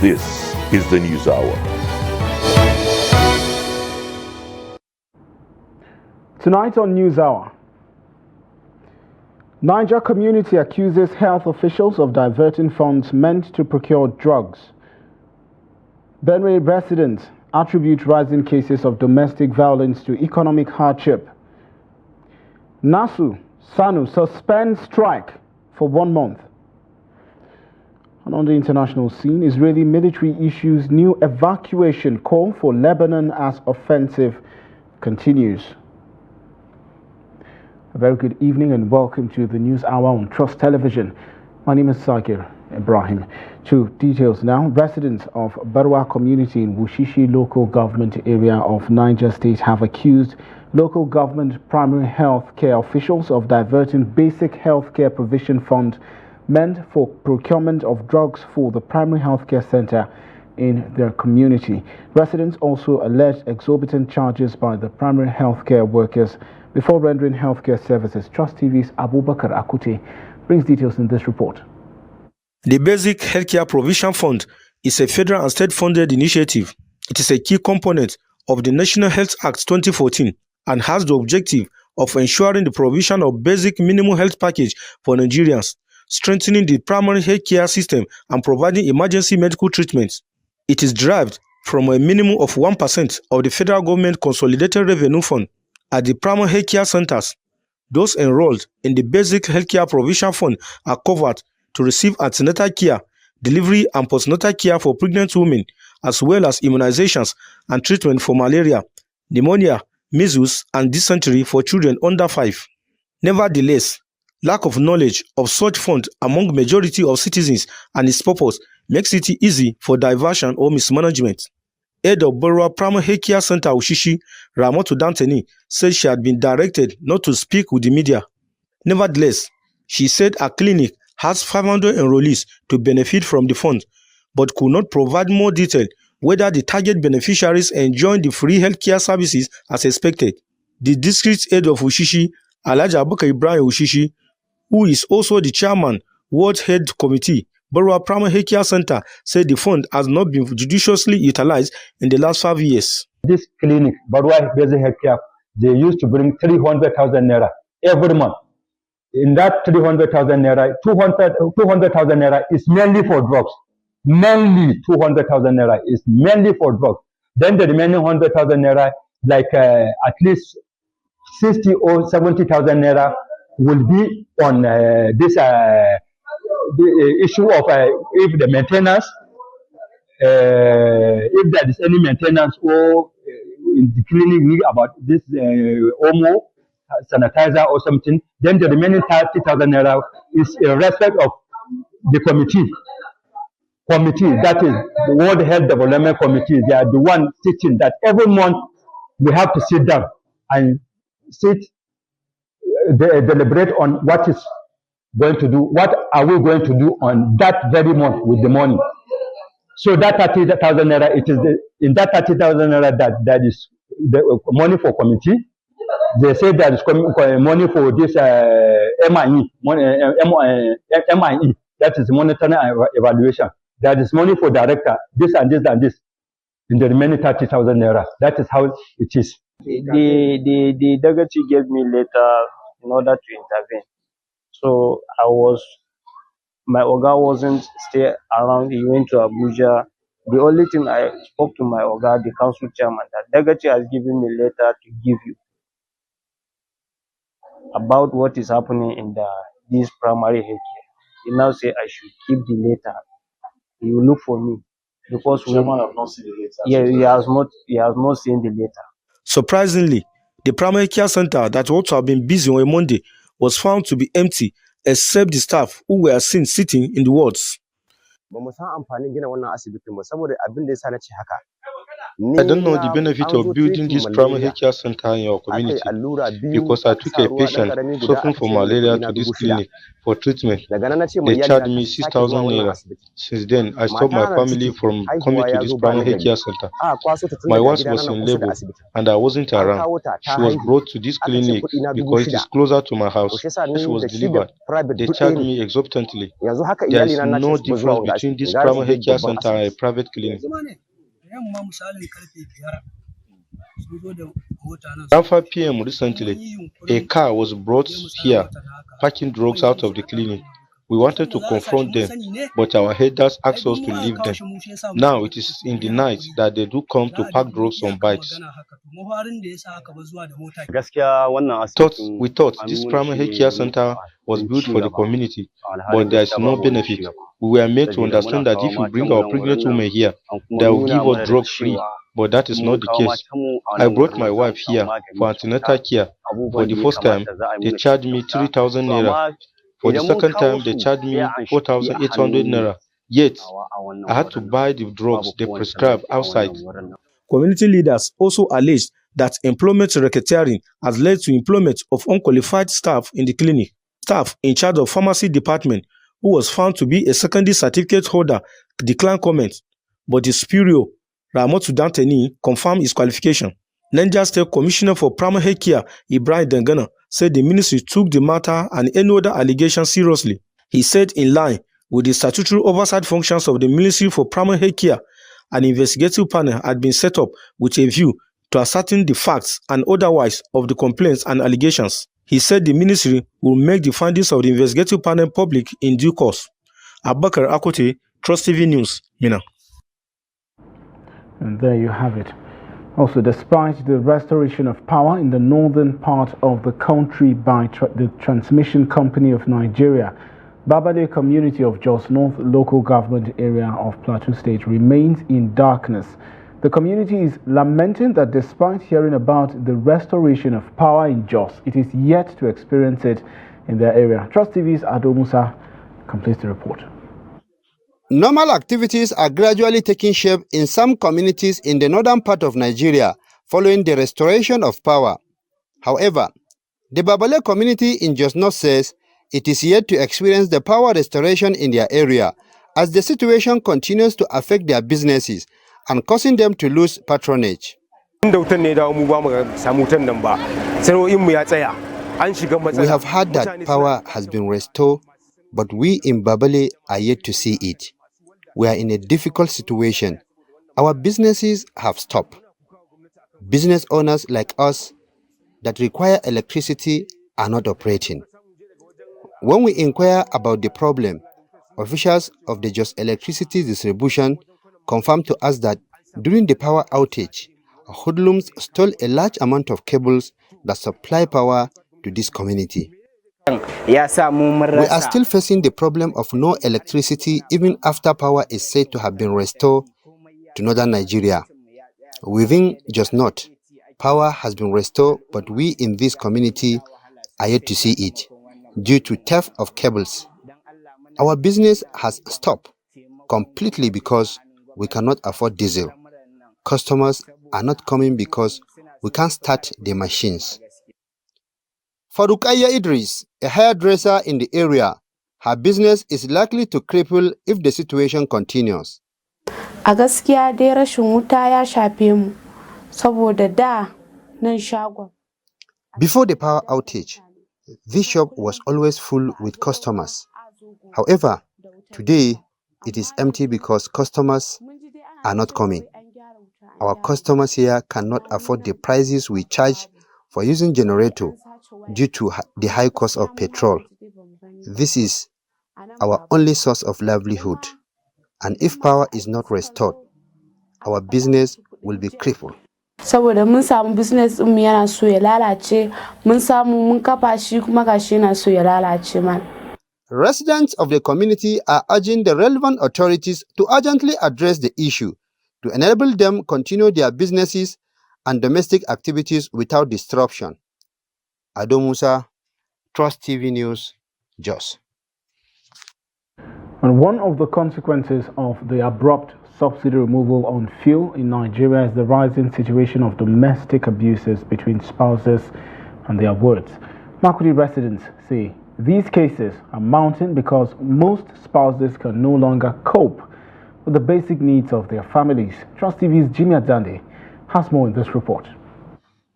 This is the News Hour. Tonight on News Hour, Niger community accuses health officials of diverting funds meant to procure drugs. Benue residents attribute rising cases of domestic violence to economic hardship. Sanu suspends strike for 1 month. And on the international scene, Israeli military issues new evacuation call for Lebanon as offensive continues. A very good evening and welcome to the News Hour on Trust Television. My name is Sakir Ibrahim. To details now, residents of Barwa community in Wushishi local government area of Niger State have accused local government primary health care officials of diverting basic health care provision fund meant for procurement of drugs for the primary health care center in their community. Residents also alleged exorbitant charges by the primary health care workers before rendering healthcare services. Trust TV's Abubakar Akute brings details in this report. The Basic Healthcare Provision Fund is a federal and state-funded initiative. It is a key component of the National Health Act 2014 and has the objective of ensuring the provision of basic minimum health package for Nigerians, strengthening the primary health care system and providing emergency medical treatment. It is derived from a minimum of 1% of the federal government consolidated revenue fund. At the primary health care centers, those enrolled in the Basic Healthcare Provision Fund are covered to receive antenatal care, delivery and postnatal care for pregnant women, as well as immunizations and treatment for malaria, pneumonia, measles, and dysentery for children under 5. Nevertheless, lack of knowledge of such fund among majority of citizens and its purpose makes it easy for diversion or mismanagement. Head of Borough Primary Health Care Center Ushishi, Ramotu Danteni, said she had been directed not to speak with the media. Nevertheless, she said her clinic has 500 enrollees to benefit from the fund, but could not provide more detail whether the target beneficiaries enjoying the free healthcare services as expected. The district head of Ushishi, Alhaji Abubakar Ibrahim Ushishi, who is also the chairman, Ward Head Committee, Borough Primary Health Care Center, said the fund has not been judiciously utilized in the last 5 years. This clinic, Borough Basic Healthcare, they used to bring 300,000 naira every month. In that 300,000 naira, 200,000 naira is mainly for drugs. Mainly 200,000 naira is mainly for drugs. Then the remaining 100,000 naira, like at least 60 or 70,000 naira will be on the issue of if the maintenance, if there is any maintenance or in the clinic about this Omo, sanitizer or something, then the remaining 30,000 naira is in respect of the committee, that is the World Health Development Committee. They are the one sitting that every month we have to sit down and deliberate on what is going to do, what are we going to do on that very month with the money. So that 30,000 naira, it is in that 30,000 naira that is the money for committee. They say there is money for this MIE, that is monitoring evaluation. There is money for director, this and this and this, in the remaining 30,000 naira. That is how it is. The Dagachi gave me letter in order to intervene. So my Oga wasn't stay around, he went to Abuja. The only thing I spoke to my Oga, the council chairman, that Dagachi has given me a letter to give you about what is happening in this primary health care. He now say I should keep the letter. He will look for me because the chairman have not seen the letter. Yeah, he has not seen the letter. Surprisingly, the primary care center that ought to have been busy on a Monday was found to be empty, except the staff who were seen sitting in the wards. Ba mu san amfanin gina wannan asibitin ba saboda abin da yasa na ce haka I don't know the benefit of building this primary healthcare center in your community because I took a patient suffering from malaria to this clinic for treatment. They charged me 6,000 naira. Since then, I stopped my family from coming to this primary healthcare center. My wife was in labor and I wasn't around. She was brought to this clinic because it is closer to my house. When she was delivered, they charged me exorbitantly. There is no difference between this primary healthcare center and a private clinic. Around 5 p.m. recently, a car was brought here, packing drugs out of the clinic. We wanted to confront them, but our headers asked us to leave them. Now it is in the night that they do come to pack drugs on bikes. We thought this primary healthcare center was built for the community, but there is no benefit. We were made to understand that if we bring our pregnant women here, they will give us drugs free, but that is not the case. I brought my wife here for antenatal care. For the first time, they charged me 3,000 naira. For the second time, they charged me 4,800 naira. Yet, I had to buy the drugs they prescribe outside. Community leaders also alleged that employment racketeering has led to employment of unqualified staff in the clinic. Staff in charge of pharmacy department, who was found to be a secondary certificate holder, declined comment, but the superior, Ramotu Danteni, confirmed his qualification. Niger State Commissioner for Primary Health Care, Ibrahim Dengana, said the ministry took the matter and any other allegations seriously. He said in line with the statutory oversight functions of the Ministry for Primary Health Care, an investigative panel had been set up with a view to ascertain the facts and otherwise of the complaints and allegations. He said the ministry will make the findings of the investigative panel public in due course. Abubakar Akote, Trust TV News, Mina. And there you have it. Also, despite the restoration of power in the northern part of the country by the Transmission Company of Nigeria, Babale community of Jos North local government area of Plateau State remains in darkness. The community is lamenting that despite hearing about the restoration of power in Jos, it is yet to experience it in their area. Trust TV's Ado Musa completes the report. Normal activities are gradually taking shape in some communities in the northern part of Nigeria following the restoration of power. However, the Babale community in Jos North says it is yet to experience the power restoration in their area as the situation continues to affect their businesses and causing them to lose patronage. We have heard that power has been restored, but we in Babale are yet to see it. We are in a difficult situation. Our businesses have stopped. Business owners like us that require electricity are not operating. When we inquire about the problem, officials of the Jos Electricity Distribution confirmed to us that during the power outage, hoodlums stole a large amount of cables that supply power to this community. We are still facing the problem of no electricity even after power is said to have been restored to northern Nigeria. Within Jos North, power has been restored, but we in this community are yet to see it due to theft of cables. Our business has stopped completely because we cannot afford diesel. Customers are not coming because we can't start the machines. For Rukaya Idris, a hairdresser in the area, her business is likely to cripple if the situation continues. A gaskiya dai rashin wuta ya shafe mu saboda da nan shagon. Before the power outage, this shop was always full with customers. However, today it is empty because customers are not coming. Our customers here cannot afford the prices we charge for using generator due to the high cost of petrol. This is our only source of livelihood. And if power is not restored, our business will be crippled. Saboda mun samu business din mu yana so ya lalace, mun samu mun kafa shi kuma gashi yana so ya lalace man. Residents of the community are urging the relevant authorities to urgently address the issue to enable them continue their businesses and domestic activities without disruption. Ado Musa, Trust TV News, Jos. And one of the consequences of the abrupt subsidy removal on fuel in Nigeria is the rising situation of domestic abuses between spouses and their wards. Makurdi residents say these cases are mounting because most spouses can no longer cope with the basic needs of their families. Trust TV's Jimmy Adande has more in this report.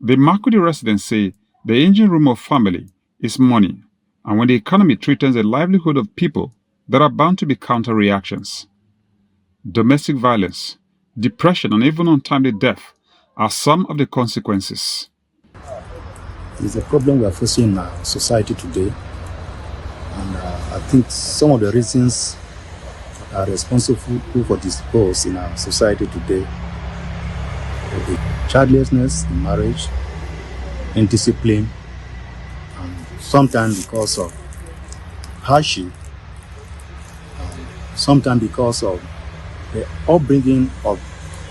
The Makurdi residents say the engine room of family is money, and when the economy threatens the livelihood of people, there are bound to be counter-reactions. Domestic violence, depression, and even untimely death are some of the consequences. It's a problem we are facing in our society today, and I think some of the reasons are responsible for this cause in our society today: the childlessness in marriage, indiscipline, and sometimes because of hardship, sometimes because of the upbringing of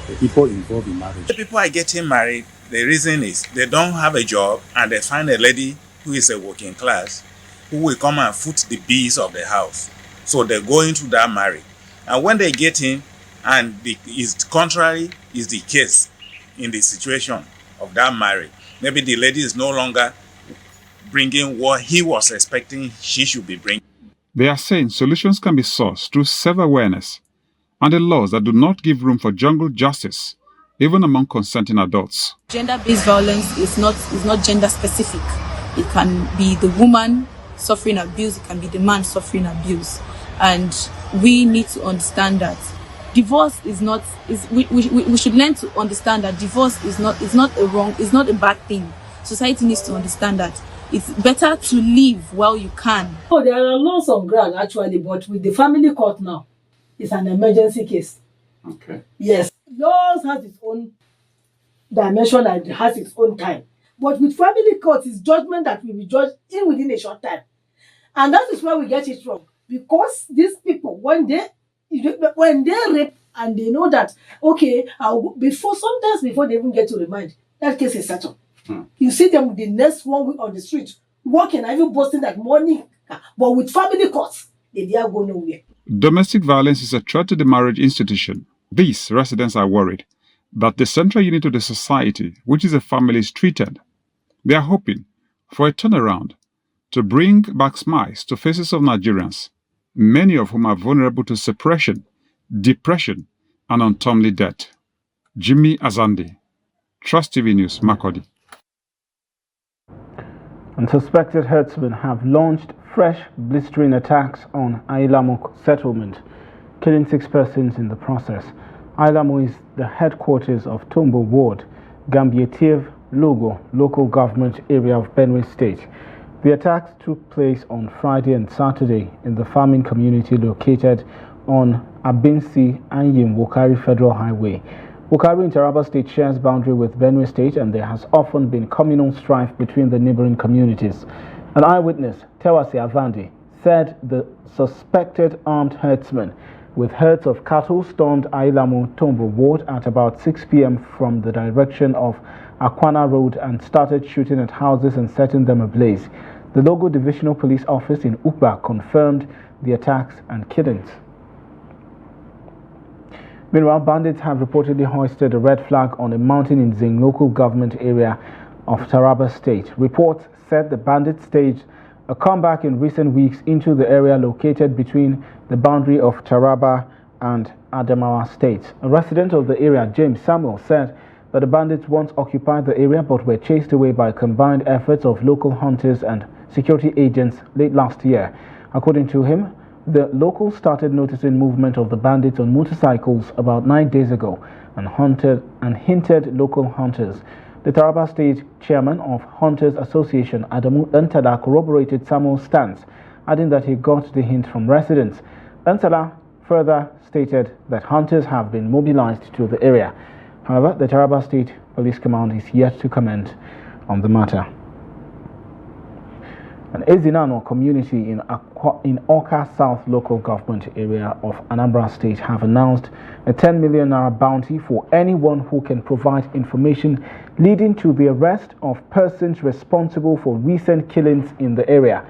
the people involved in marriage. The people are getting married, the reason is they don't have a job and they find a lady who is a working class who will come and foot the bills of the house. So they go into that marriage. And when they get in, and is contrary is the case in the situation of that marriage, maybe the lady is no longer bringing what he was expecting she should be bringing. They are saying solutions can be sourced through self-awareness and the laws that do not give room for jungle justice, even among consenting adults. Gender-based violence is not gender-specific. It can be the woman suffering abuse, it can be the man suffering abuse. And we need to understand that divorce we should learn to understand that divorce is not a bad thing. Society needs to understand that it's better to live while you can. Oh, there are laws on ground actually, but with the family court now, it's an emergency case. Okay. Yes. Laws has its own dimension and it has its own time. But with family court, it's judgment that will be judged within a short time. And that is where we get it wrong. Because these people, when they rape and they know that, okay, sometimes before they even get to remand, that case is settled. You see them the next 1 week on the street, walking, even boasting that morning. But with family courts, they dare go nowhere. Domestic violence is a threat to the marriage institution. These residents are worried that the central unit of the society, which is the family, is treated. They are hoping for a turnaround to bring back smiles to faces of Nigerians, many of whom are vulnerable to suppression, depression, and untimely death. Jimmy Azandi, Trust TV News, Makurdi. And suspected herdsmen have launched fresh blistering attacks on Ailamo settlement, killing 6 persons in the process. Ailamo is the headquarters of Tombo Ward, Gambietiv Logo local government area of Benue State. The attacks took place on Friday and Saturday in the farming community located on Abinsi Anyim Wokari Federal Highway. Wokari in Taraba State shares boundary with Benue State, and there has often been communal strife between the neighboring communities. An eyewitness, Tewasi Avandi, said the suspected armed herdsmen with herds of cattle stormed Ailamo Tombo Ward at about 6 p.m. from the direction of Akwana Road and started shooting at houses and setting them ablaze. The Logo Divisional Police Office in Ukba confirmed the attacks and killings. Meanwhile, bandits have reportedly hoisted a red flag on a mountain in Zing local government area of Taraba State. Reports said the bandits staged a comeback in recent weeks into the area located between the boundary of Taraba and Adamawa states. A resident of the area, James Samuel, said that the bandits once occupied the area but were chased away by combined efforts of local hunters and security agents late last year. According to him, the locals started noticing movement of the bandits on motorcycles about 9 days ago and hinted local hunters. The Taraba State chairman of Hunters Association, Adamu Ntala, corroborated Samuel's stance, adding that he got the hint from residents. Ntala further stated that hunters have been mobilized to the area. However, the Taraba State Police Command is yet to comment on the matter. An Ezinano community in Oka South local government area of Anambra State have announced a 10 million naira bounty for anyone who can provide information leading to the arrest of persons responsible for recent killings in the area.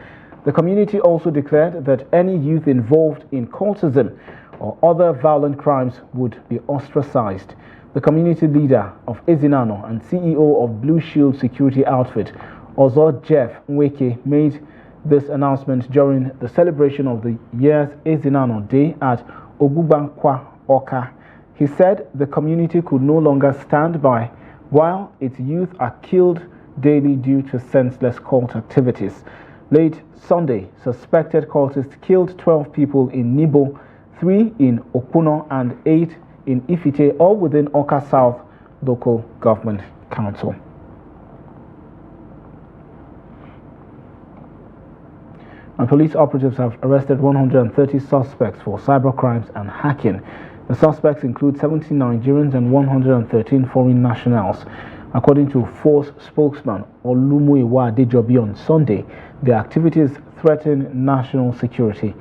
The community also declared that any youth involved in cultism or other violent crimes would be ostracized. The community leader of Ezinano and CEO of Blue Shield security outfit, Ozo Jeff Nweke, made this announcement during the celebration of the year's Ezinano Day at Ogbubankwa Oka. He said the community could no longer stand by while its youth are killed daily due to senseless cult activities. Late Sunday, suspected cultists killed 12 people in Nibo, 3 in Okuno and 8 in Ifite, all within Oka South Local Government Council. And police operatives have arrested 130 suspects for cybercrimes and hacking. The suspects include 70 Nigerians and 113 foreign nationals. According to Force spokesman Olumuyiwa Adejobi on Sunday, the activities threaten national security.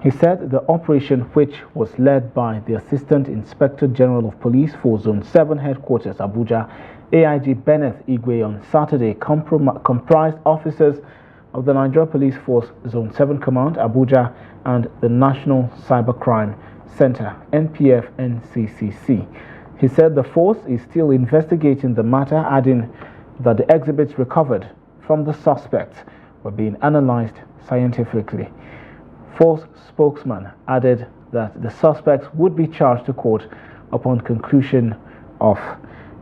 He said the operation, which was led by the Assistant Inspector General of Police for Zone 7 Headquarters, Abuja, AIG Bennett Igwe, on Saturday, comprised officers of the Nigeria Police Force Zone 7 Command, Abuja, and the National Cybercrime Center, NPF-NCCC. He said the force is still investigating the matter, adding that the exhibits recovered from the suspects were being analyzed scientifically. Force spokesman added that the suspects would be charged to court upon conclusion of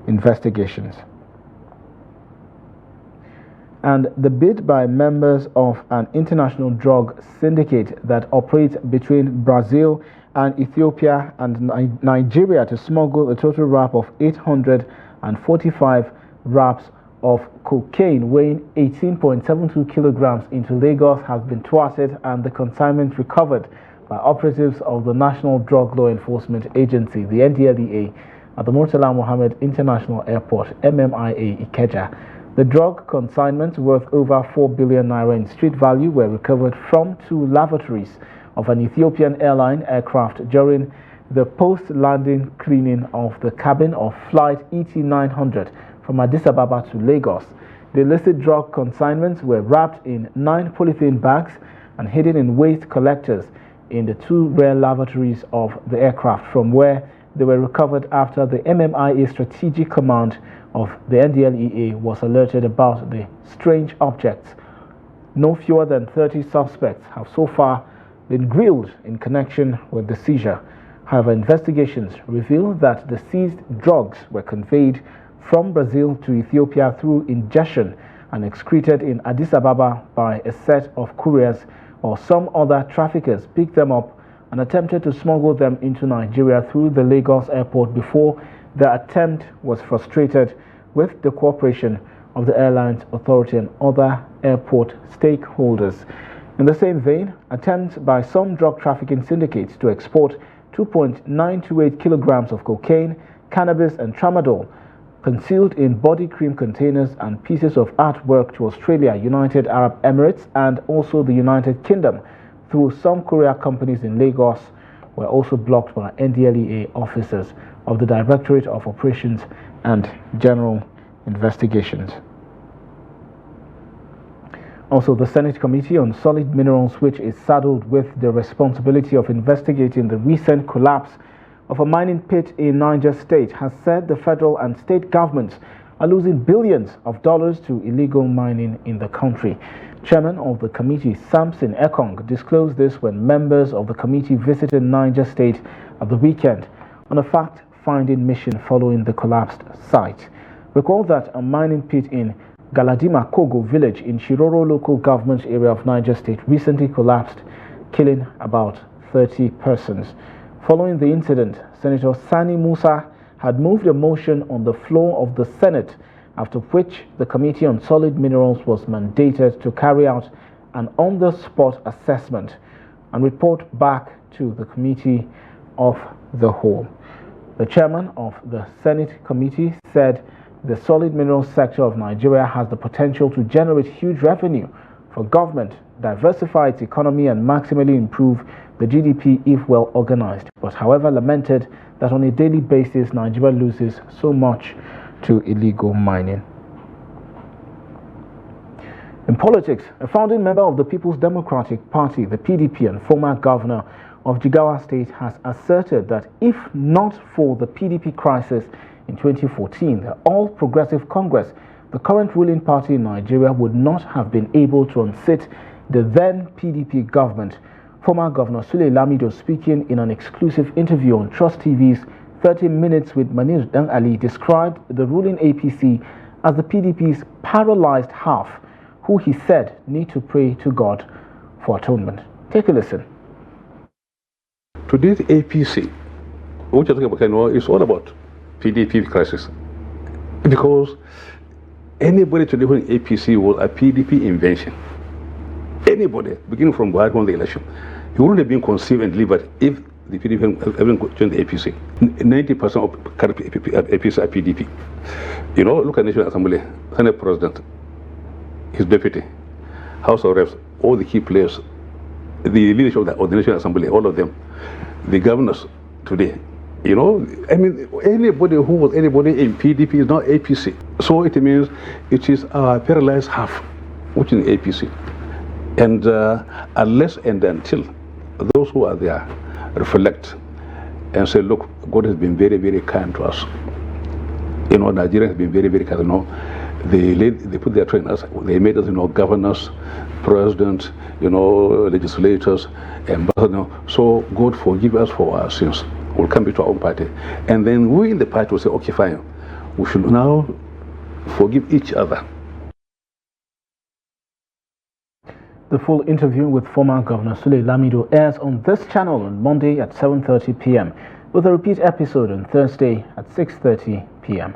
investigations. And the bid by members of an international drug syndicate that operates between Brazil and Ethiopia and Nigeria to smuggle a total wrap of 845 wraps of cocaine weighing 18.72 kilograms into Lagos has been thwarted, and the consignment recovered by operatives of the National Drug Law Enforcement Agency, the NDLEA, at the Murtala Mohammed International Airport, MMIA, Ikeja. The drug consignments worth over 4 billion naira in street value were recovered from 2 lavatories of an Ethiopian airline aircraft during the post-landing cleaning of the cabin of flight ET-900 from Addis Ababa to Lagos. The illicit drug consignments were wrapped in 9 polythene bags and hidden in waste collectors in the 2 rear lavatories of the aircraft, from where they were recovered after the MMIA Strategic Command of the NDLEA was alerted about the strange objects. No fewer than 30 suspects have so far been grilled in connection with the seizure. However, investigations reveal that the seized drugs were conveyed from Brazil to Ethiopia through ingestion and excreted in Addis Ababa by a set of couriers, or some other traffickers picked them up and attempted to smuggle them into Nigeria through the Lagos airport before the attempt was frustrated with the cooperation of the airlines authority and other airport stakeholders. In the same vein, attempts by some drug trafficking syndicates to export 2.928 kilograms of cocaine, cannabis and tramadol concealed in body cream containers and pieces of artwork to Australia, United Arab Emirates and also the United Kingdom through some courier companies in Lagos were also blocked by NDLEA officers of the Directorate of Operations and General Investigations. Also, the Senate Committee on Solid Minerals, which is saddled with the responsibility of investigating the recent collapse of a mining pit in Niger State, has said the federal and state governments are losing billions of dollars to illegal mining in the country. Chairman of the committee, Samson Ekong, disclosed this when members of the committee visited Niger State at the weekend on a fact-finding mission following the collapsed site. Recall that a mining pit in Galadima Kogo village in Shiroro local government area of Niger State recently collapsed, killing about 30 persons. Following the incident, Senator Sani Musa had moved a motion on the floor of the Senate, after which the Committee on Solid Minerals was mandated to carry out an on-the-spot assessment and report back to the Committee of the Whole. The chairman of the Senate Committee said the solid minerals sector of Nigeria has the potential to generate huge revenue for government, diversify its economy and maximally improve the GDP if well organized, but however lamented that on a daily basis Nigeria loses so much to illegal mining. In politics, a founding member of the People's Democratic Party, the PDP, and former governor of Jigawa State has asserted that if not for the PDP crisis in 2014, the All Progressive Congress, the current ruling party in Nigeria, would not have been able to unseat the then PDP government. Former Governor Sule Lamido, speaking in an exclusive interview on Trust TV's 30 Minutes with Manir Ali, described the ruling APC as the PDP's paralyzed half, who he said need to pray to God for atonement. Take a listen. Today's APC, which I think is all about PDP crisis. Because anybody today who is APC was a PDP invention. Anybody, beginning from Buhari won the election, he wouldn't have been conceived and delivered if the PDP haven't joined the APC. 90% of APC are PDP. You know, look at National Assembly, Senate President, his deputy, House of Reps, all the key players, the leadership of the National Assembly, all of them, the governors today. You know, I mean, anybody who was anybody in PDP is not APC. So it means it is a paralyzed half, which is APC. And unless and until those who are there reflect and say, look, God has been very, very kind to us. You know, Nigeria has been very, very kind. You know, they put their trust in us. They made us, you know, governors, president, you know, legislators, ambassadors. So God forgive us for our sins. We'll come back to our own party. And then we in the party will say, okay, fine. We should now forgive each other. The full interview with former Governor Sule Lamido airs on this channel on Monday at 7:30 p.m. with a repeat episode on Thursday at 6:30 p.m.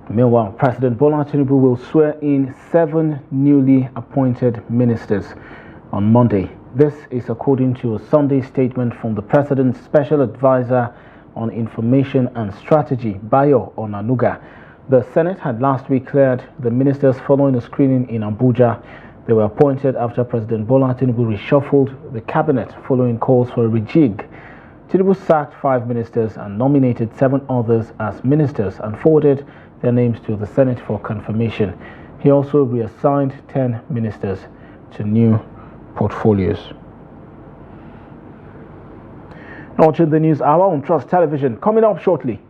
Meanwhile, President Bola Tinubu will swear in 7 newly appointed ministers on Monday. This is according to a Sunday statement from the President's Special Advisor on Information and Strategy, Bayo Onanuga. The Senate had last week cleared the ministers following a screening in Abuja. They were appointed after President Bola Tinubu reshuffled the cabinet following calls for a rejig. Tinubu sacked 5 ministers and nominated 7 others as ministers and forwarded their names to the Senate for confirmation. He also reassigned 10 ministers to new portfolios. Now to the news hour on Trust Television. Coming up shortly,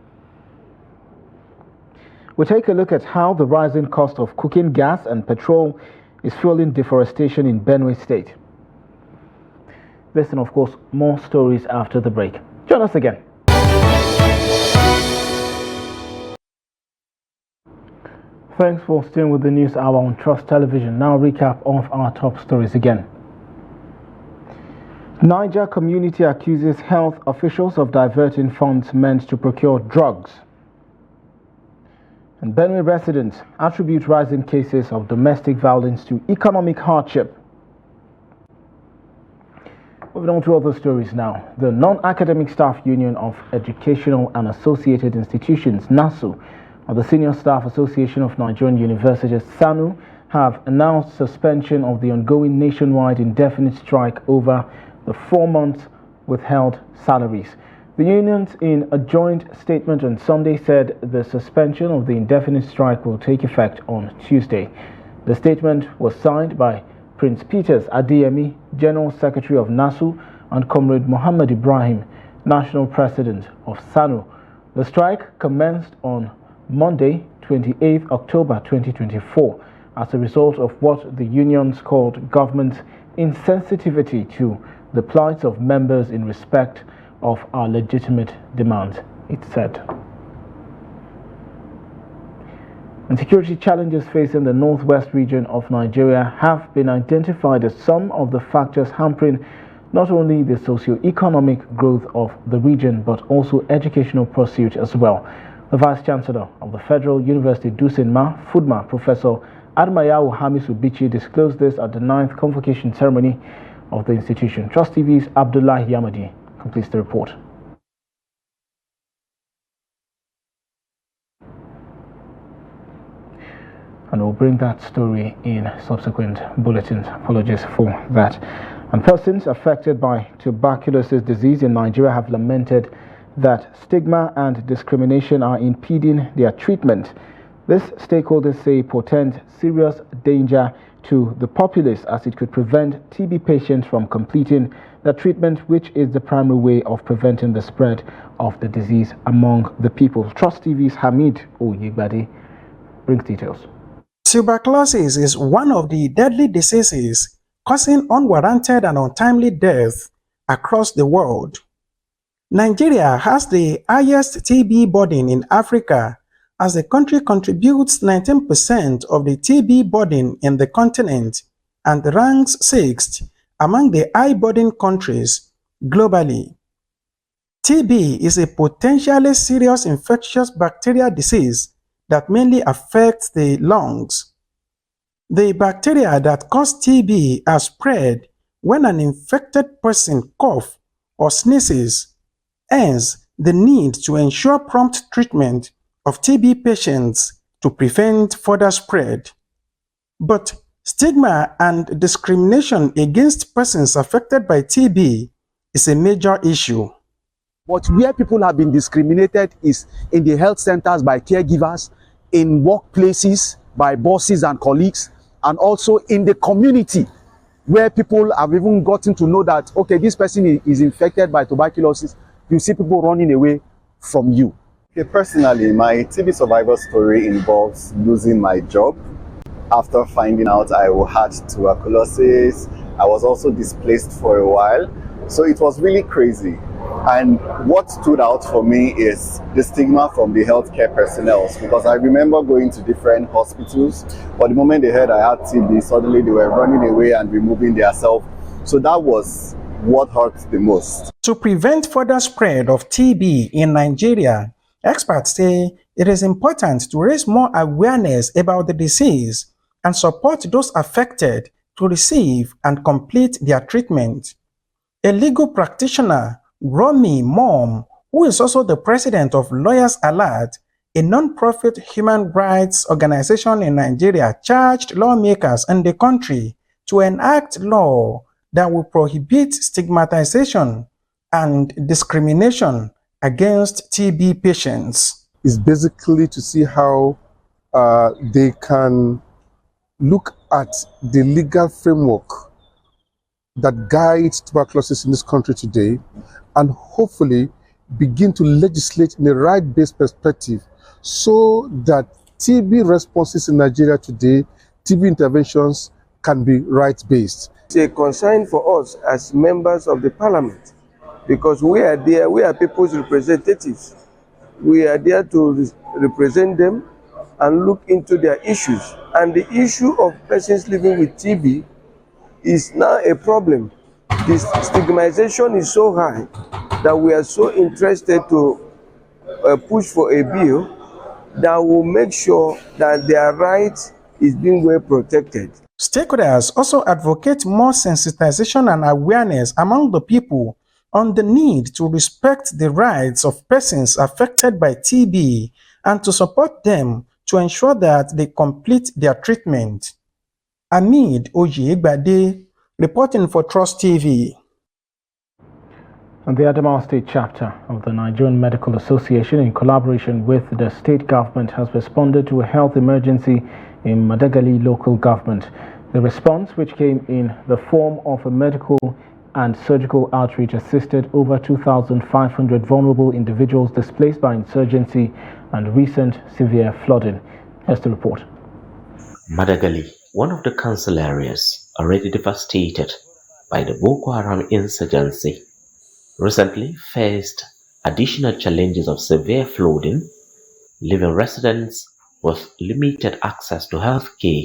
we take a look at how the rising cost of cooking gas and petrol is fueling deforestation in Benue State. This and of course more stories after the break. Join us again. Thanks for staying with the news hour on Trust Television. Now recap of our top stories again. Niger community accuses health officials of diverting funds meant to procure drugs. And Benue residents attribute rising cases of domestic violence to economic hardship. Moving on to other stories now. The Non-Academic Staff Union of Educational and Associated Institutions, NASU, and the Senior Staff Association of Nigerian Universities, SANU, have announced suspension of the ongoing nationwide indefinite strike over the 4 months withheld salaries. The unions, in a joint statement on Sunday, said the suspension of the indefinite strike will take effect on Tuesday. The statement was signed by Prince Peters Adeyemi, General Secretary of NASU, and Comrade Muhammad Ibrahim, National President of SANU. The strike commenced on Monday, 28 October 2024, as a result of what the unions called government's insensitivity to the plight of members in respect of our legitimate demands, it said. And security challenges facing the northwest region of Nigeria have been identified as some of the factors hampering not only the socio-economic growth of the region but also educational pursuit as well. The Vice Chancellor of the Federal University Dusinma, FUDMA, Professor Admayahu Hamisu Bichi, disclosed this at the 9th convocation ceremony of the institution. Trust TV's Abdullah Yamadi completes the report. And we'll bring that story in subsequent bulletins. Apologies for that. And persons affected by tuberculosis disease in Nigeria have lamented that stigma and discrimination are impeding their treatment. This stakeholders say portend serious danger to the populace, as it could prevent TB patients from completing the treatment, which is the primary way of preventing the spread of the disease among the people. Trust TV's Hamid Oyegbade brings details. Tuberculosis is one of the deadly diseases causing unwarranted and untimely death across the world. Nigeria has the highest TB burden in Africa, as the country contributes 19% of the TB burden in the continent and ranks 6th among the high-burden countries globally. TB is a potentially serious infectious bacterial disease that mainly affects the lungs. The bacteria that cause TB are spread when an infected person coughs or sneezes. Hence, the need to ensure prompt treatment of TB patients to prevent further spread. But stigma and discrimination against persons affected by TB is a major issue. But where people have been discriminated is in the health centers by caregivers, in workplaces by bosses and colleagues, and also in the community, where people have even gotten to know that, okay, this person is infected by tuberculosis. You see people running away from you. Okay, personally, my TB survival story involves losing my job. After finding out I had tuberculosis, I was also displaced for a while. So it was really crazy. And what stood out for me is the stigma from the healthcare personnel, because I remember going to different hospitals, but the moment they heard I had TB, suddenly they were running away and removing themselves. So that was what hurt the most. To prevent further spread of TB in Nigeria, experts say it is important to raise more awareness about the disease and support those affected to receive and complete their treatment. A legal practitioner, Romy Mom, who is also the president of Lawyers Alert, a non-profit human rights organization in Nigeria, charged lawmakers in the country to enact law that will prohibit stigmatization and discrimination against TB patients. Is basically to see how they can look at the legal framework that guides tuberculosis in this country today, and hopefully begin to legislate in a right-based perspective so that TB responses in Nigeria today, TB interventions, can be right-based. It's a concern for us as members of the parliament, because we are there, we are people's representatives. We are there to represent them and look into their issues. And the issue of persons living with TB is now a problem. This stigmatization is so high that we are so interested to push for a bill that will make sure that their rights is being well protected. Stakeholders also advocate more sensitization and awareness among the people on the need to respect the rights of persons affected by TB and to support them to ensure that they complete their treatment. Hamid Oyegbade, reporting for Trust TV. And the Adamawa State chapter of the Nigerian Medical Association, in collaboration with the state government, has responded to a health emergency in Madagali local government. The response, which came in the form of a medical and surgical outreach, assisted over 2,500 vulnerable individuals displaced by insurgency and recent severe flooding. Here's the report. Madagali, one of the council areas already devastated by the Boko Haram insurgency, recently faced additional challenges of severe flooding, leaving residents with limited access to health care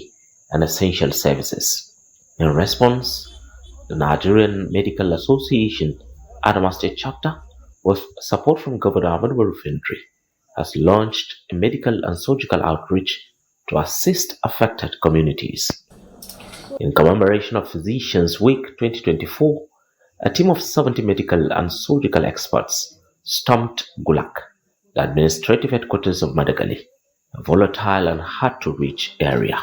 and essential services. In response, the Nigerian Medical Association, Adamawa State chapter, with support from Governor Ahmed Rufindri, has launched a medical and surgical outreach to assist affected communities. In commemoration of Physicians Week 2024, a team of 70 medical and surgical experts stormed Gulak, the administrative headquarters of Madagali, a volatile and hard-to-reach area.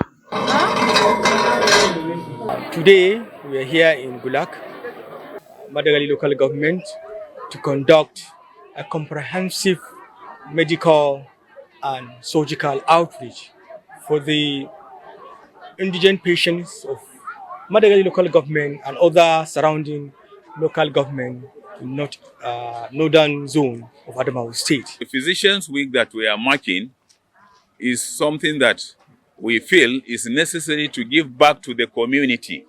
Today, we are here in Gulak, Madagali local government, to conduct a comprehensive medical and surgical outreach for the indigent patients of Madagali local government and other surrounding local government in northern zone of Adamawa State. The Physicians Week that we are marking is something that we feel is necessary to give back to the community,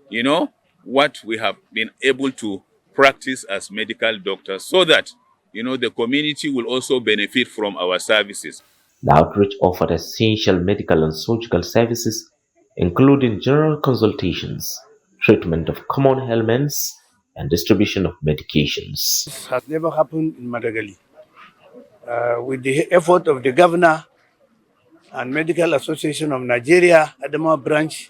you know, what we have been able to practice as medical doctors so that, you know, the community will also benefit from our services. The outreach offered essential medical and surgical services, including general consultations, treatment of common ailments, and distribution of medications. This has never happened in Madagali. With the effort of the governor and Medical Association of Nigeria, Adamawa branch,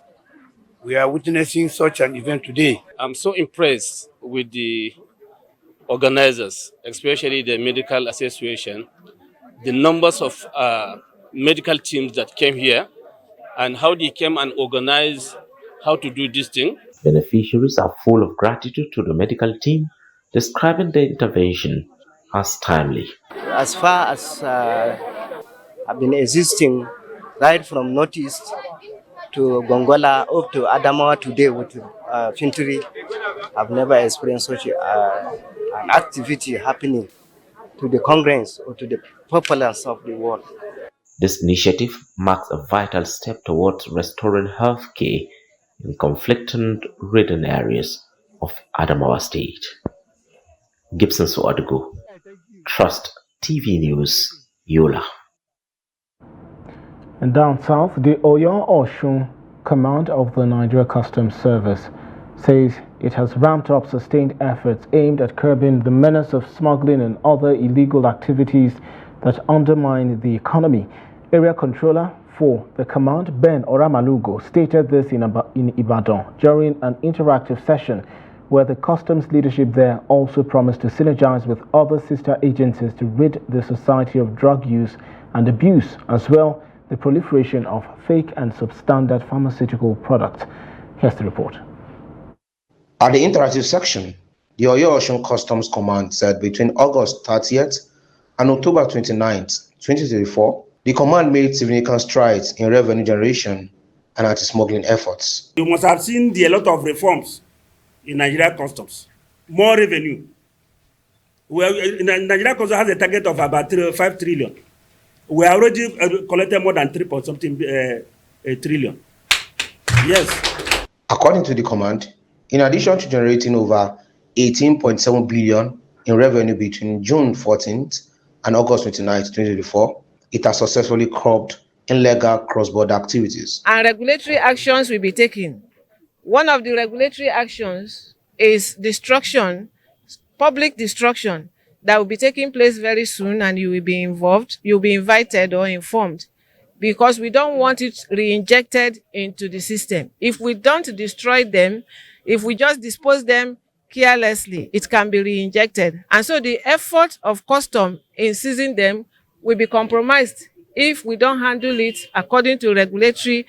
we are witnessing such an event today. I'm so impressed with the organizers, especially the Medical Association, the numbers of medical teams that came here and how they came and organized how to do this thing. Beneficiaries are full of gratitude to the medical team, describing the intervention as timely. As far as I've been existing right from Northeast to Gongola up to Adamawa today with Fintiri, I've never experienced such an activity happening to the Congress or to the populace of the world. This initiative marks a vital step towards restoring health care in conflict-ridden areas of Adamawa State. Gibson Suadugu, Trust TV News, Yola. And down south, the Oyo-Osun Command of the Nigeria Customs Service says it has ramped up sustained efforts aimed at curbing the menace of smuggling and other illegal activities that undermine the economy. Area Controller for the command, Ben Oramalugo, stated this in Ibadan during an interactive session where the customs leadership there also promised to synergize with other sister agencies to rid the society of drug use and abuse, as well the proliferation of fake and substandard pharmaceutical products. Here's the report. At the interactive section, the Oyo-Osun Customs Command said between August 30th and October 29th, 2024, the command made significant strides in revenue generation and anti-smuggling efforts. You must have seen a lot of reforms in Nigeria Customs. More revenue. Well, Nigeria Customs has a target of about 5 trillion. We already collected more than 3 trillion. Yes. According to the command, in addition to generating over 18.7 billion in revenue between June 14th and August 29th, 2024, it has successfully curbed illegal cross-border activities. And regulatory actions will be taken. One of the regulatory actions is destruction, public destruction, that will be taking place very soon, and you will be involved. You'll be invited or informed, because we don't want it re-injected into the system. If we don't destroy them, if we just dispose them carelessly, it can be re-injected. And so the effort of custom in seizing them will be compromised if we don't handle it according to regulatory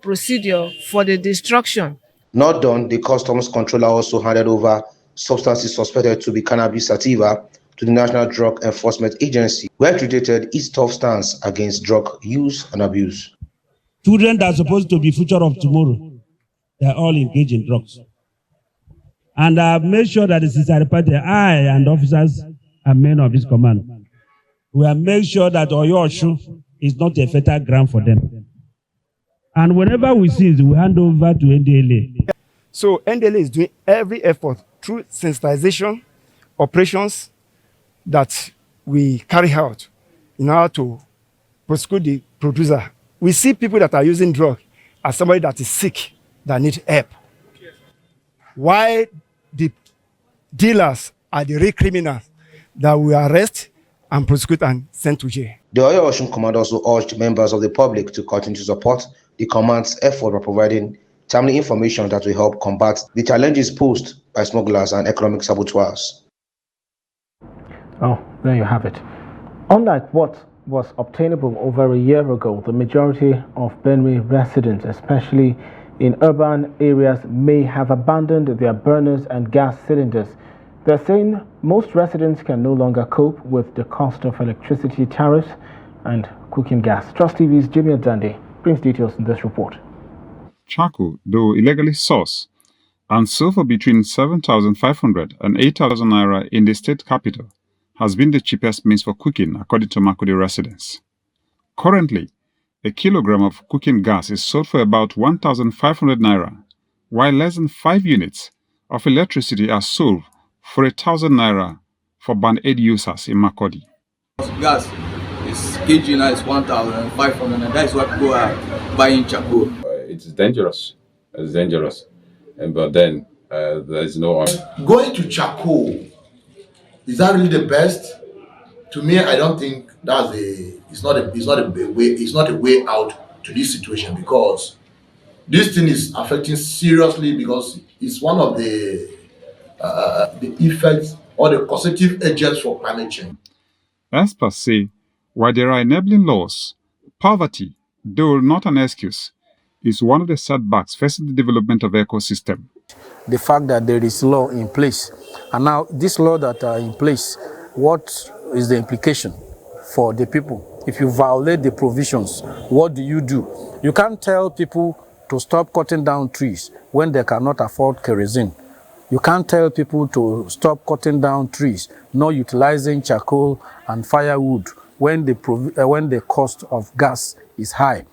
procedure for the destruction. Not done, the customs controller also handed over substances suspected to be cannabis sativa to the National Drug Enforcement Agency, where it reiterated its tough stance against drug use and abuse. Children that are supposed to be future of tomorrow, they are all engaged in drugs. And I have made sure that the Sister Party, I and officers and men of this command, we have made sure that Oyo-Osun is not a fertile ground for them. And whenever we see it, we hand over to NDLA. So NDLA is doing every effort through sensitization operations that we carry out in order to prosecute the producer. We see people that are using drugs as somebody that is sick, that needs help. Why the dealers are the real criminals that we arrest and prosecute and send to jail. The Oyo-Osun Command also urged members of the public to continue to support the command's effort by providing timely information that will help combat the challenges posed by smugglers and economic saboteurs. Oh, there you have it. Unlike what was obtainable over a year ago, the majority of Benue residents, especially in urban areas, may have abandoned their burners and gas cylinders. They're saying most residents can no longer cope with the cost of electricity tariffs and cooking gas. Trust TV's Jimmy Adande brings details in this report. charcoal, though illegally sourced, and sold for between 7,500 and 8,000 naira in the state capital, has been the cheapest means for cooking, according to Makurdi residents. Currently, a kilogram of cooking gas is sold for about 1,500 naira, while less than 5 units of electricity are sold for 1,000 naira for Band 8 users in Makurdi. Gas is kg now is 1,500, and that's what people are buying charcoal. It's dangerous. It's dangerous, but then there is no. Going to charcoal, is that really the best? To me, I don't think that's it's not a way out to this situation, because this thing is affecting seriously, because it's one of the effects or the causative agents for climate change. Experts say, while there are enabling laws, poverty, though not an excuse, is one of the setbacks facing the development of ecosystem. The fact that there is law in place, and now this law that are in place, what is the implication for the people? If you violate the provisions, what do? You can't tell people to stop cutting down trees when they cannot afford kerosene. You can't tell people to stop cutting down trees, not utilizing charcoal and firewood when the cost of gas is high.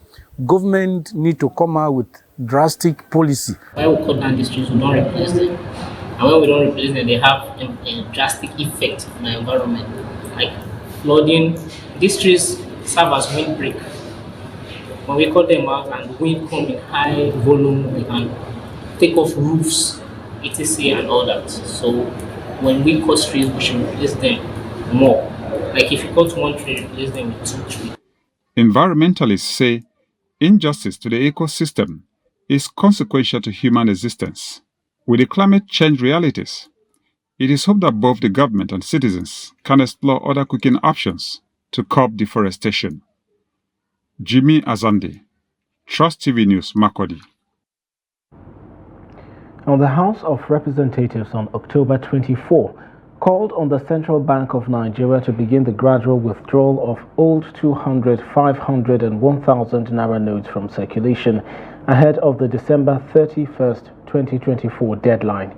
Government need to come out with drastic policy. Why we cut down these trees, we don't replace them. And when we don't replace them, they have a drastic effect on the environment, like flooding. These trees serve as windbreak. When we cut them out and the wind comes in high volume, they can take off roofs, etc. and all that. So when we cut trees, we should replace them more. Like if you cut one tree, replace them with 2 trees. Environmentalists say injustice to the ecosystem is consequential to human existence. With the climate change realities, it is hoped that both the government and citizens can explore other cooking options to curb deforestation. Jimmy Azande, Trust TV News, Makurdi. Now, the House of Representatives on October 24 called on the Central Bank of Nigeria to begin the gradual withdrawal of old 200, 500 and 1,000 Naira notes from circulation ahead of the December 31st, 2024 deadline.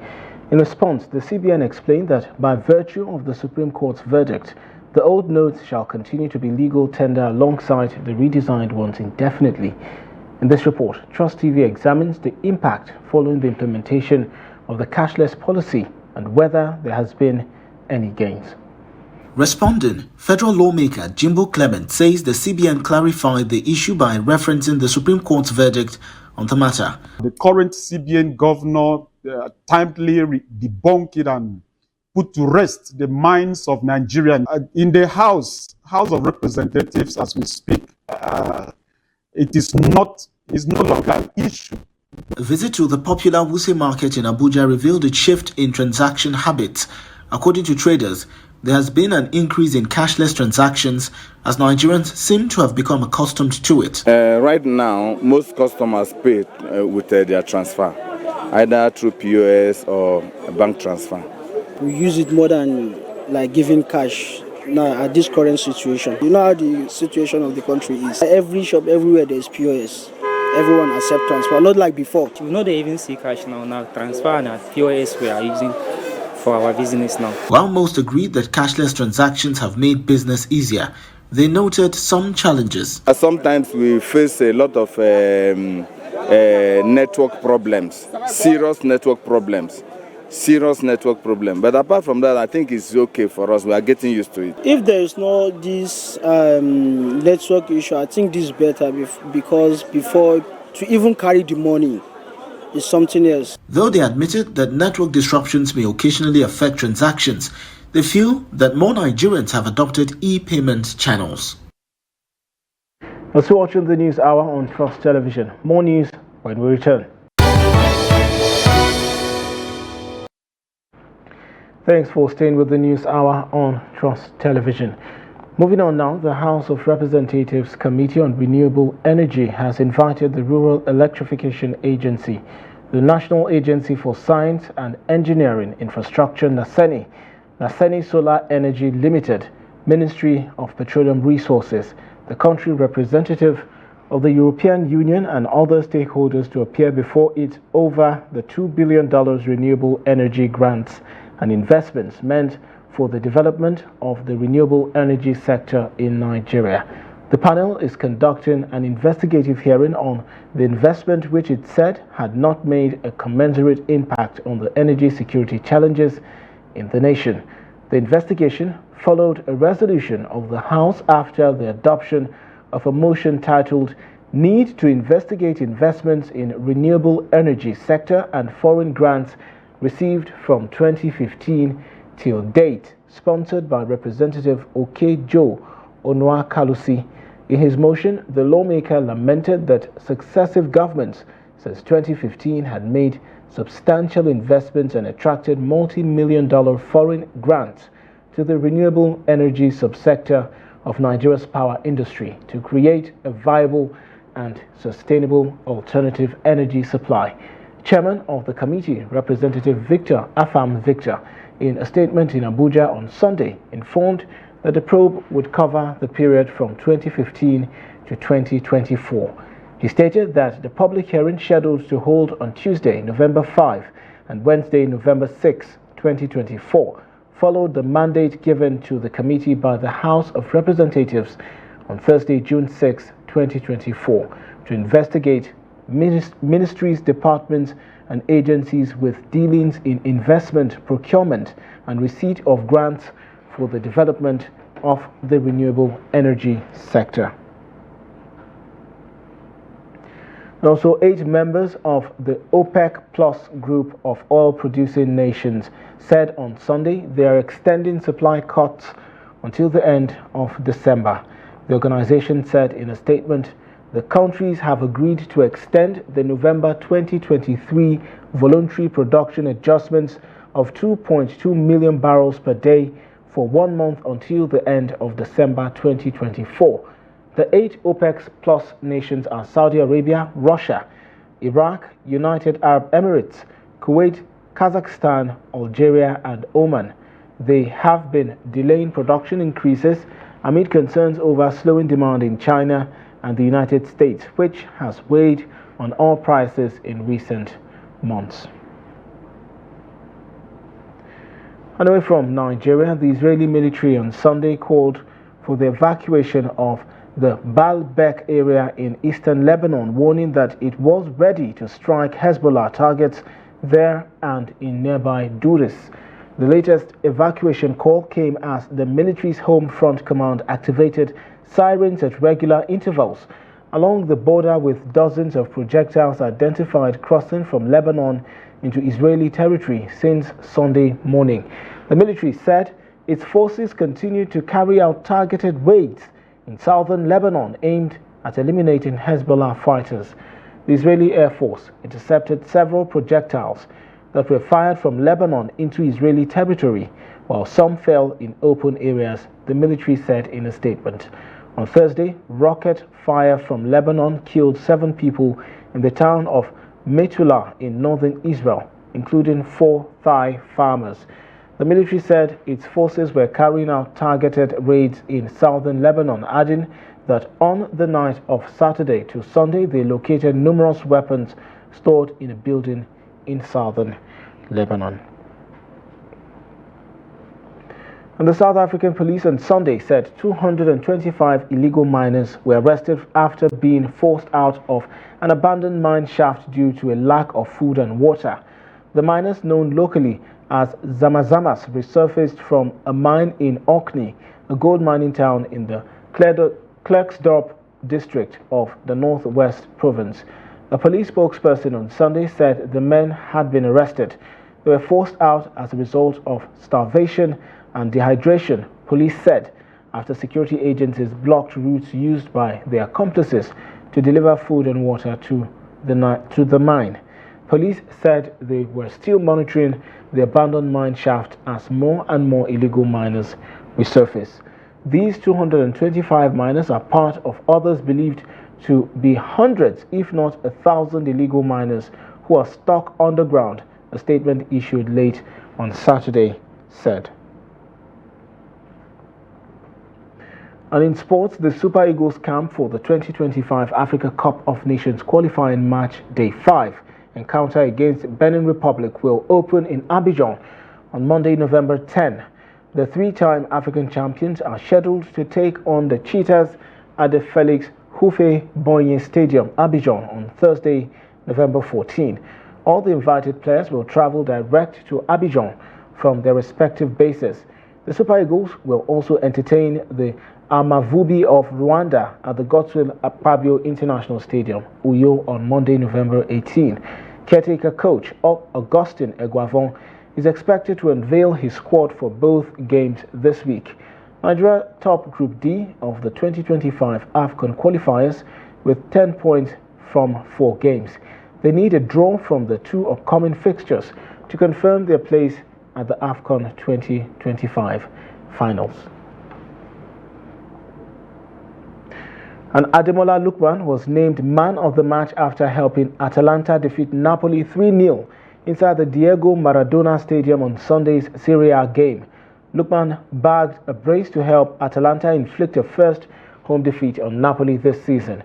In response, the CBN explained that by virtue of the Supreme Court's verdict, the old notes shall continue to be legal tender alongside the redesigned ones indefinitely. In this report, Trust TV examines the impact following the implementation of the cashless policy and whether there has been any gains. Responding, federal lawmaker Jimbo Clement says the CBN clarified the issue by referencing the Supreme Court's verdict on the matter. The current CBN governor timely debunked it and put to rest the minds of Nigerians. In the House of Representatives, as we speak, it is no longer an issue. A visit to the popular Wuse market in Abuja revealed a shift in transaction habits. According to traders, there has been an increase in cashless transactions as Nigerians seem to have become accustomed to it. Right now, most customers pay with their transfer, either through POS or a bank transfer. We use it more than like giving cash now at this current situation. You know how the situation of the country is. Every shop, everywhere there's POS. Everyone accepts transfer, not like before. You know they even see cash now. Transfer and POS we are using for our business now. While most agreed that cashless transactions have made business easier, they noted some challenges. Sometimes we face a lot of network problems, serious network problems. But apart from that, I think it's okay for us. We are getting used to it. If there is no this network issue, I think this is better because before to even carry the money is something else. Though they admitted that network disruptions may occasionally affect transactions, they feel that more Nigerians have adopted e-payment channels. Let's watch the news hour on Trust Television. More news when we return. Thanks for staying with the news hour on Trust Television. Moving on now, the House of Representatives Committee on Renewable Energy has invited the Rural Electrification Agency, the National Agency for Science and Engineering Infrastructure Naseni Solar Energy Limited, Ministry of Petroleum Resources, the country representative of the European Union and other stakeholders to appear before it over the $2 billion renewable energy grants and investments meant for the development of the renewable energy sector in Nigeria. The panel is conducting an investigative hearing on the investment which it said had not made a commensurate impact on the energy security challenges in the nation. The investigation followed a resolution of the House after the adoption of a motion titled "Need to Investigate Investments in Renewable Energy Sector and Foreign Grants Received from 2015 till Date," sponsored by Representative Okejo Onwa-Kalusi. In his motion, the lawmaker lamented that successive governments since 2015 had made substantial investments and attracted multi-million-dollar foreign grants to the renewable energy subsector of Nigeria's power industry to create a viable and sustainable alternative energy supply. Chairman of the committee, Representative Victor Afam Victor, in a statement in Abuja on Sunday, informed that the probe would cover the period from 2015 to 2024. He stated that the public hearing scheduled to hold on Tuesday, November 5 and Wednesday, November 6, 2024, followed the mandate given to the committee by the House of Representatives on Thursday, June 6, 2024, to investigate ministries, departments, and agencies with dealings in investment, procurement, and receipt of grants for the development of the renewable energy sector. And also, 8 members of the OPEC Plus group of oil-producing nations said on Sunday they are extending supply cuts until the end of December. The organization said in a statement, the countries have agreed to extend the November 2023 voluntary production adjustments of 2.2 million barrels per day for 1 month until the end of December 2024. The 8 OPEC Plus nations are Saudi Arabia, Russia, Iraq, United Arab Emirates, Kuwait, Kazakhstan, Algeria, and Oman. They have been delaying production increases amid concerns over slowing demand in China and the United States, which has weighed on oil prices in recent months. And away from Nigeria, the Israeli military on Sunday called for the evacuation of the Baalbek area in eastern Lebanon, warning that it was ready to strike Hezbollah targets there and in nearby Duris. The latest evacuation call came as the military's Home Front Command activated sirens at regular intervals along the border, with dozens of projectiles identified crossing from Lebanon into Israeli territory since Sunday morning. The military said its forces continued to carry out targeted raids in southern Lebanon aimed at eliminating Hezbollah fighters. The Israeli Air Force intercepted several projectiles that were fired from Lebanon into Israeli territory, while some fell in open areas, the military said in a statement. On Thursday, rocket fire from Lebanon killed 7 people in the town of Metula in northern Israel, including 4 Thai farmers. The military said its forces were carrying out targeted raids in southern Lebanon, adding that on the night of Saturday to Sunday, they located numerous weapons stored in a building in southern Lebanon. And the South African police on Sunday said 225 illegal miners were arrested after being forced out of an abandoned mine shaft due to a lack of food and water. The miners, known locally as Zamazamas, resurfaced from a mine in Orkney, a gold mining town in the Klerksdorp district of the Northwest Province. A police spokesperson on Sunday said the men had been arrested. They were forced out as a result of starvation and dehydration, police said, after security agencies blocked routes used by their accomplices to deliver food and water to the mine. Police said they were still monitoring the abandoned mine shaft as more and more illegal miners resurface. These 225 miners are part of others believed to be hundreds, if not 1,000 illegal miners who are stuck underground, a statement issued late on Saturday said. And in sports, the Super Eagles camp for the 2025 Africa Cup of Nations qualifying match day 5 encounter against Benin Republic will open in Abidjan on Monday, November 10. The three-time African champions are scheduled to take on the Cheetahs at the Felix Houphouët-Boigny Stadium, Abidjan, on Thursday, November 14. All the invited players will travel direct to Abidjan from their respective bases. The Super Eagles will also entertain the Amavubi of Rwanda at the Godswill Akpabio International Stadium, Uyo, on Monday, November 18. Caretaker coach Augustin Eguavon is expected to unveil his squad for both games this week. Nigeria top Group D of the 2025 AFCON qualifiers with 10 points from 4 games. They need a draw from the 2 upcoming fixtures to confirm their place at the AFCON 2025 finals. And Ademola Lookman was named man of the match after helping Atalanta defeat Napoli 3-0 inside the Diego Maradona Stadium on Sunday's Serie A game. Lookman bagged a brace to help Atalanta inflict a first home defeat on Napoli this season.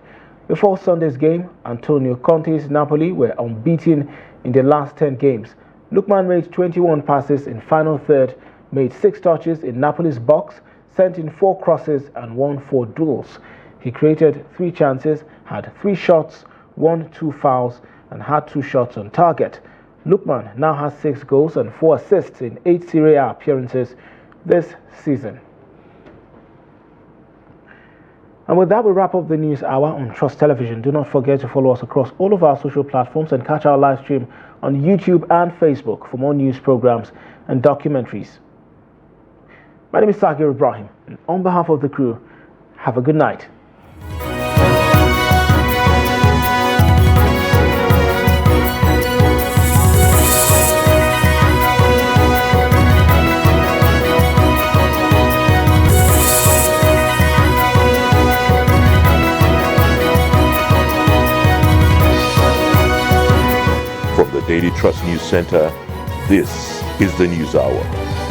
Before Sunday's game, Antonio Conte's Napoli were unbeaten in their last 10 games. Lookman made 21 passes in final third, made 6 touches in Napoli's box, sent in 4 crosses and won 4 duels. He created 3 chances, had 3 shots, won 2 fouls and had 2 shots on target. Lookman now has 6 goals and 4 assists in 8 Serie A appearances this season. And with that, we wrap up the news hour on Trust Television. Do not forget to follow us across all of our social platforms and catch our live stream on YouTube and Facebook for more news programs and documentaries. My name is Sagir Ibrahim, and on behalf of the crew, have a good night. From the Daily Trust News Center, this is the News Hour.